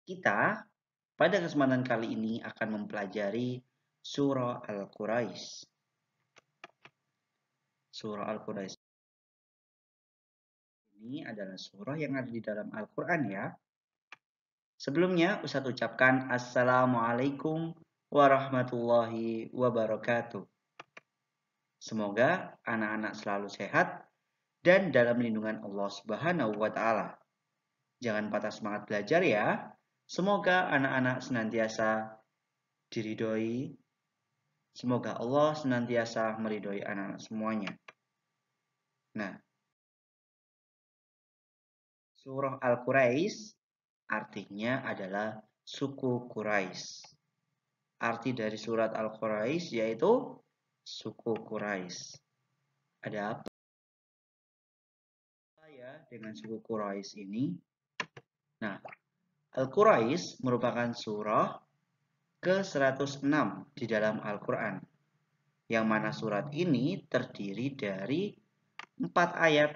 Kita pada kesempatan kali ini akan mempelajari Surah Al-Quraisy. Surah Al-Quraisy ini adalah surah yang ada di dalam Al-Quran ya. Sebelumnya Ustadz ucapkan Assalamualaikum warahmatullahi wabarakatuh. Semoga anak-anak selalu sehat dan dalam lindungan Allah Subhanahu wa Ta'ala. Jangan patah semangat belajar ya. Semoga anak-anak senantiasa diridhoi. Semoga Allah senantiasa meridhoi anak-anak semuanya. Nah, Surah Al-Quraisy artinya adalah suku Quraisy. Arti dari surat Al-Quraisy yaitu suku Quraisy. Ada apa ya dengan suku Quraisy ini? Nah, Al-Quraisy merupakan surah ke-106 di dalam Al-Quran. Yang mana surat ini terdiri dari 4 ayat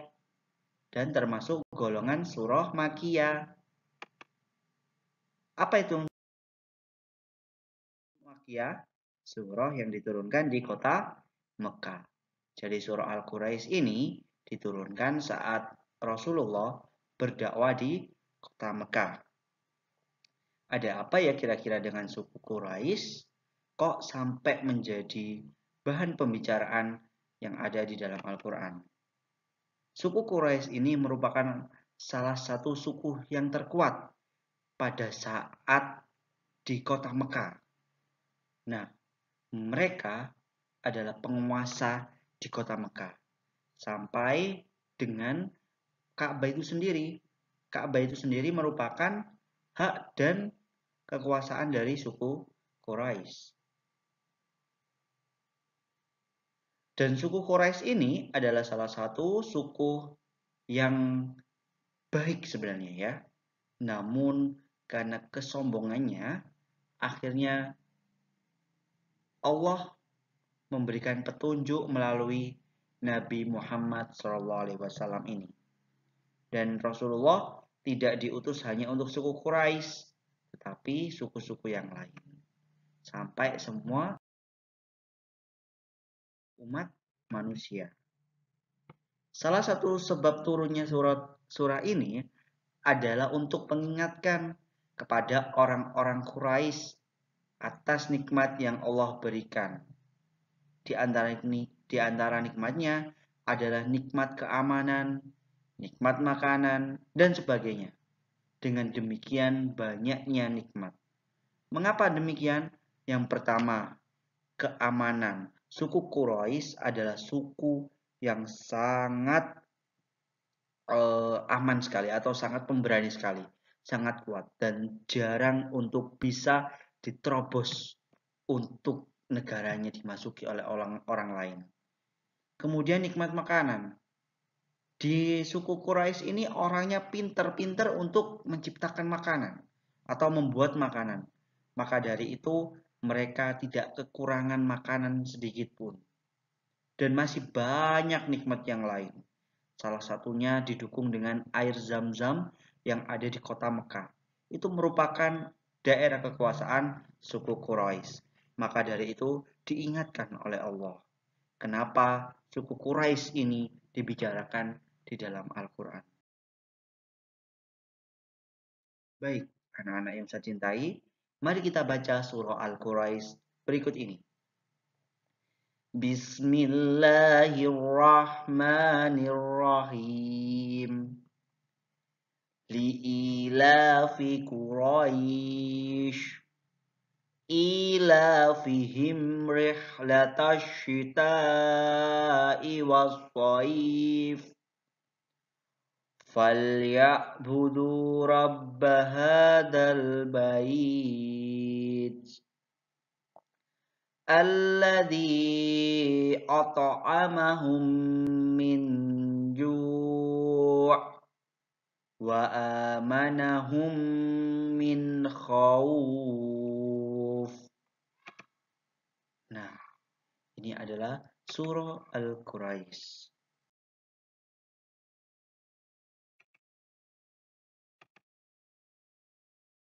dan termasuk golongan surah Makkiyah. Apa itu Makkiyah? Surah yang diturunkan di kota Mekah. Jadi surah Al-Quraisy ini diturunkan saat Rasulullah berdakwah di kota Mekah. Ada apa ya kira-kira dengan suku Quraisy? Kok sampai menjadi bahan pembicaraan yang ada di dalam Al-Quran? Suku Quraisy ini merupakan salah satu suku yang terkuat pada saat di kota Mekah. Nah, mereka adalah penguasa di kota Mekah. Sampai dengan Ka'bah itu sendiri. Ka'bah itu sendiri merupakan hak dan kekuasaan dari suku Quraisy. Dan suku Quraisy ini adalah salah satu suku yang baik sebenarnya ya. Namun karena kesombongannya, akhirnya Allah memberikan petunjuk melalui Nabi Muhammad SAW ini. Dan Rasulullah tidak diutus hanya untuk suku Quraisy, tetapi suku-suku yang lain. Sampai semua umat manusia. Salah satu sebab turunnya surah ini adalah untuk mengingatkan kepada orang-orang Quraisy atas nikmat yang Allah berikan. Di antara nikmatnya adalah nikmat keamanan, nikmat makanan, dan sebagainya. Dengan demikian banyaknya nikmat. Mengapa demikian? Yang pertama, keamanan. Suku Quraisy adalah suku yang sangat aman sekali atau sangat pemberani sekali, sangat kuat dan jarang untuk bisa diterobos untuk negaranya dimasuki oleh orang lain. Kemudian nikmat makanan. Di suku Quraisy ini orangnya pinter-pinter untuk menciptakan makanan atau membuat makanan. Maka dari itu mereka tidak kekurangan makanan sedikit pun. Dan masih banyak nikmat yang lain. Salah satunya didukung dengan air Zam-Zam yang ada di kota Mekah. Itu merupakan daerah kekuasaan suku Quraisy. Maka dari itu diingatkan oleh Allah. Kenapa suku Quraisy ini dibicarakan di dalam Al-Quran. Baik, anak-anak yang saya cintai, mari kita baca surah Al-Quraisy berikut ini. Bismillahirrahmanirrahim. Li'ilafi Quraisy. Ilafihim rihlatash shita'i was-shayf. فَلْيَعْبُدُوا رَبَّ هَذَا الْبَيْتِ الَّذِي أَطْعَمَهُم مِّن جُوعٍ وَآمَنَهُم مِّنْ خَوْفٍ. Nah, ini adalah surah Al-Quraisy.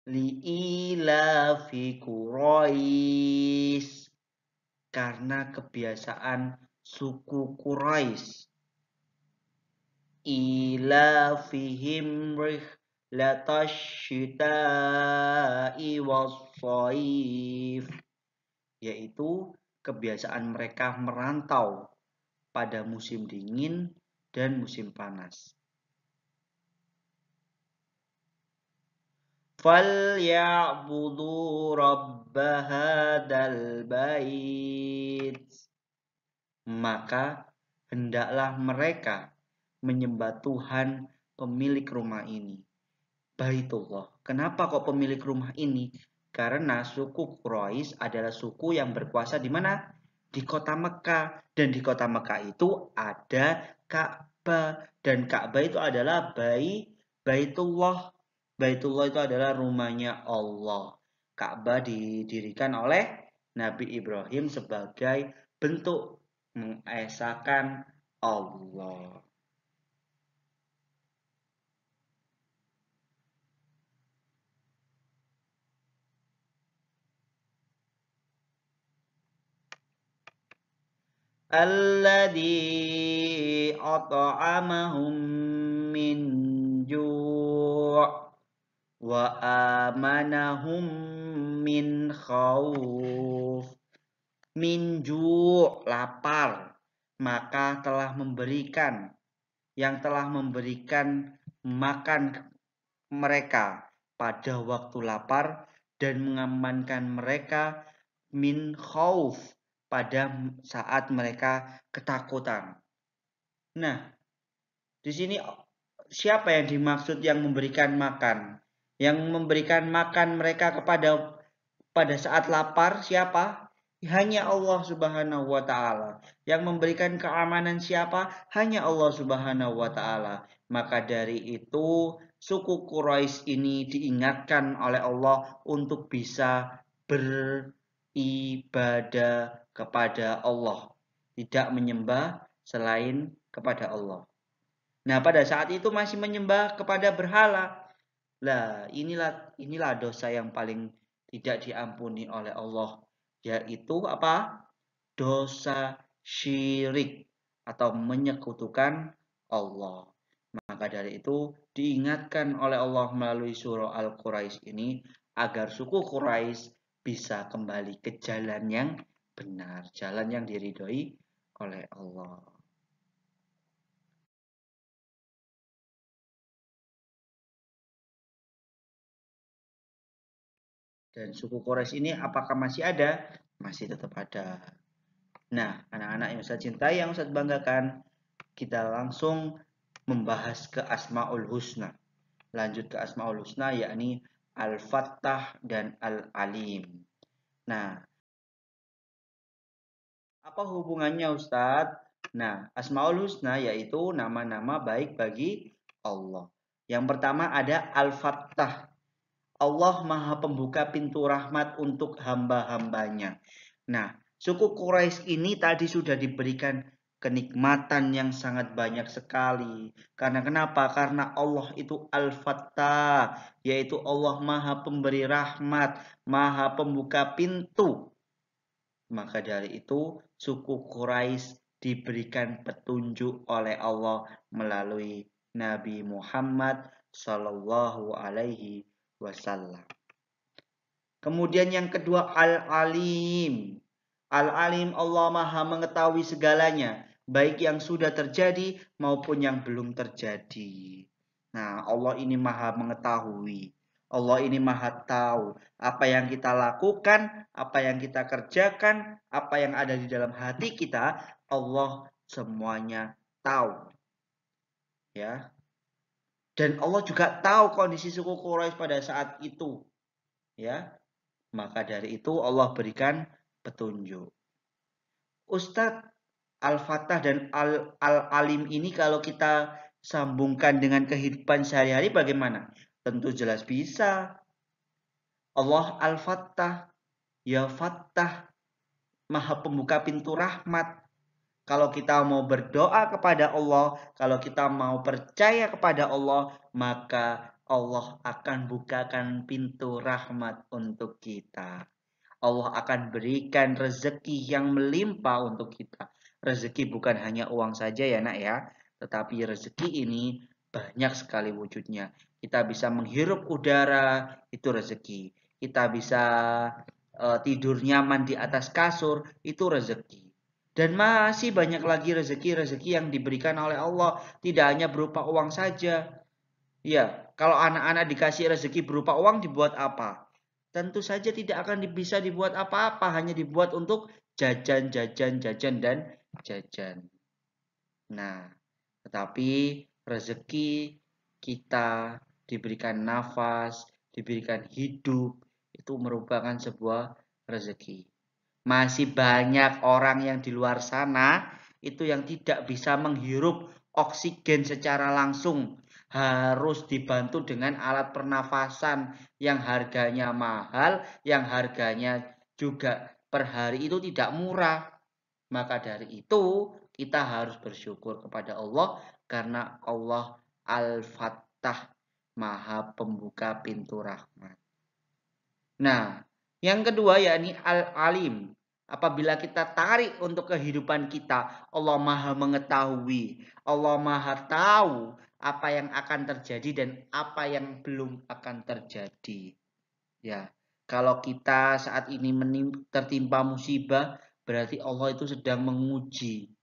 li'ilafi Quraisy, karena kebiasaan suku Quraisy. Ilafihim rihlatash syita'i was-shaif, yaitu kebiasaan mereka merantau pada musim dingin dan musim panas. Falyabudu rabba hadzal bait, maka hendaklah mereka menyembah Tuhan pemilik rumah ini. Baitullah. Kenapa kok pemilik rumah ini? Karena suku Quraisy adalah suku yang berkuasa di mana? Di kota Mekah. Dan di kota Mekah itu ada Ka'bah. Dan Ka'bah itu adalah Baitullah. Baitullah itu adalah rumahnya Allah. Ka'bah didirikan oleh Nabi Ibrahim sebagai bentuk mengesahkan Allah. Alladzi at'amahum min ju' wa amanahum min khauf. Min ju' lapar, maka telah memberikan makan mereka pada waktu lapar dan mengamankan mereka min khauf, pada saat mereka ketakutan. Nah, di sini siapa yang dimaksud yang memberikan makan? Yang memberikan makan mereka pada saat lapar siapa? Hanya Allah Subhanahu wa taala. Yang memberikan keamanan siapa? Hanya Allah Subhanahu wa taala. Maka dari itu suku Quraisy ini diingatkan oleh Allah untuk bisa beribadah kepada Allah, tidak menyembah selain kepada Allah. Nah, pada saat itu masih menyembah kepada berhala. Lah, inilah dosa yang paling tidak diampuni oleh Allah, yaitu apa? Dosa syirik atau menyekutukan Allah. Maka dari itu diingatkan oleh Allah melalui surah Al-Quraisy ini agar suku Quraisy bisa kembali ke jalan yang benar, jalan yang diridhoi oleh Allah. Dan suku Quraisy ini apakah masih ada? Masih tetap ada. Nah, anak-anak yang saya cintai, yang saya banggakan, kita langsung membahas ke Asmaul Husna. Lanjut ke Asmaul Husna, yakni Al-Fattah dan Al-Alim. Nah, apa hubungannya Ustadz? Nah, Asmaul Husna yaitu nama-nama baik bagi Allah. Yang pertama ada Al-Fattah. Allah Maha Pembuka pintu rahmat untuk hamba-hambanya. Nah, suku Quraisy ini tadi sudah diberikan kenikmatan yang sangat banyak sekali. Karena kenapa? Karena Allah itu Al-Fattah, yaitu Allah Maha Pemberi rahmat, Maha Pembuka pintu. Maka dari itu, suku Quraisy diberikan petunjuk oleh Allah melalui Nabi Muhammad Sallallahu Alaihi Wasallam. Kemudian yang kedua Al-Alim. Al-Alim, Allah Maha mengetahui segalanya, baik yang sudah terjadi maupun yang belum terjadi. Nah, Allah ini Maha mengetahui. Allah ini Maha tahu apa yang kita lakukan, apa yang kita kerjakan, apa yang ada di dalam hati kita, Allah semuanya tahu. Ya. Dan Allah juga tahu kondisi suku Quraisy pada saat itu. Ya. Maka dari itu Allah berikan petunjuk. Ustadz, Al-Fattah dan Al-Alim ini kalau kita sambungkan dengan kehidupan sehari-hari bagaimana? Tentu jelas bisa. Allah Al-Fattah, ya Fattah, Maha Pembuka pintu rahmat. Kalau kita mau berdoa kepada Allah, kalau kita mau percaya kepada Allah, maka Allah akan bukakan pintu rahmat untuk kita. Allah akan berikan rezeki yang melimpah untuk kita. Rezeki bukan hanya uang saja ya nak ya, tetapi rezeki ini banyak sekali wujudnya. Kita bisa menghirup udara, itu rezeki. Kita bisa tidur nyaman di atas kasur, itu rezeki. Dan masih banyak lagi rezeki-rezeki yang diberikan oleh Allah, tidak hanya berupa uang saja. Ya, kalau anak-anak dikasih rezeki berupa uang dibuat apa? Tentu saja tidak akan bisa dibuat apa-apa, hanya dibuat untuk jajan, jajan, jajan, dan jajan. Nah, tetapi rezeki kita diberikan nafas, diberikan hidup, itu merupakan sebuah rezeki. Masih banyak orang yang di luar sana itu yang tidak bisa menghirup oksigen secara langsung. Harus dibantu dengan alat pernafasan yang harganya mahal, yang harganya juga per hari itu tidak murah. Maka dari itu kita harus bersyukur kepada Allah karena Allah Al-Fattah, Maha Pembuka pintu rahmat. Nah, yang kedua yakni Al-Alim. Apabila kita tarik untuk kehidupan kita, Allah Maha mengetahui, Allah Maha tahu apa yang akan terjadi dan apa yang belum akan terjadi. Ya, kalau kita saat ini tertimpa musibah, berarti Allah itu sedang menguji.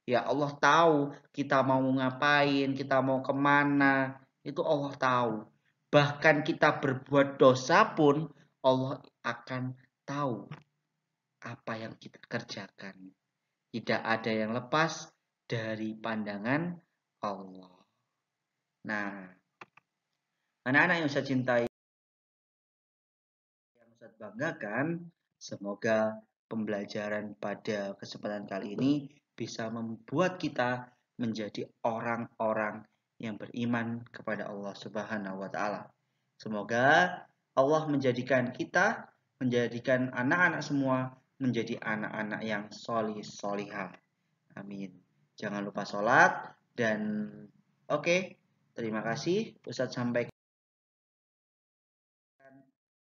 Ya, Allah tahu kita mau ngapain, kita mau kemana, itu Allah tahu. Bahkan kita berbuat dosa pun Allah akan tahu apa yang kita kerjakan. Tidak ada yang lepas dari pandangan Allah. Nah, anak-anak yang saya cintai, yang saya banggakan, semoga pembelajaran pada kesempatan kali ini bisa membuat kita menjadi orang-orang yang beriman kepada Allah Subhanahu wa taala. Semoga Allah menjadikan kita, menjadikan anak-anak semua menjadi anak-anak yang solihah. Amin. Jangan lupa sholat dan oke, terima kasih Ustadz sampaikan.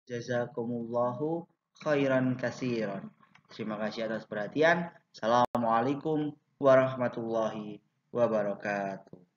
Jazakumullahu khairan kasiran. Terima kasih atas perhatian. Assalamualaikum warahmatullahi wabarakatuh.